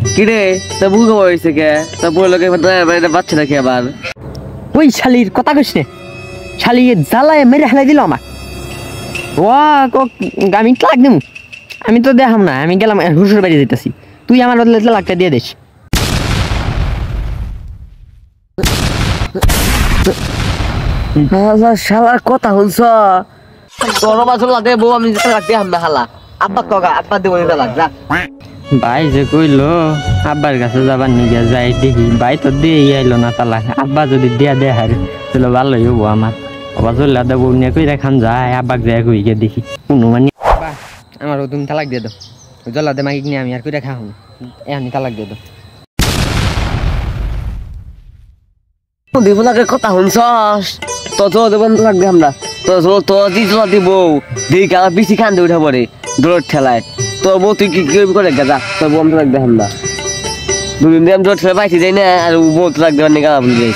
কিরে তা বুঝতে হয়েছে কে তা বললো কে বাচ্চা নাকি আবার ওই শালির কথা কইস নে শালি জ্বালায় মেরে হেলাই দিল আমার আমি তালাক দিমু আমি তো দেখাম না আমি গেলাম হুসুর বাড়ি যেতেছি তুই আমার বদলে তালাকটা দিয়ে দিস শালার কথা শুনছ তোর বাসল লাগে বউ আমি তালাক দিয়ে হাম না হালা আব্বা কগা আব্বা দেবো তালাক যা ভাই যে কইলো আব্বার কাছে যাবার নিয়ে যাই দেখি ভাই তো দিয়ে আইলো না তালাক আব্বা যদি দিয়া দেয় হারে তাহলে ভালোই হবো আমার আবার চললে দেবো নিয়ে কই দেখান যায় আব্বাক যায় কই গিয়ে দেখি কোনো মানে আমার তুমি তালাক দিয়ে দাও জল্লা দে মাগিক নিয়ে আমি আর কই দেখা হন এমনি তালাক দিয়ে দাও দেবলাকে কথা শুনছস তো দেবেন তালাক দিয়ে আমরা তো দিতলা দিব দিকে আমার পিসি খান্দে উঠে পড়ে দৌড় ঠেলায় তোর বউ তুই কি করে গেছা তোর বউ আমি তালাক দিয়ে আমরা দুদিন দিয়ে আমি দৌড় ঠেলে পাইছি যাই না আর বউ তালাক দেওয়ার নিয়ে গালা বলে যাই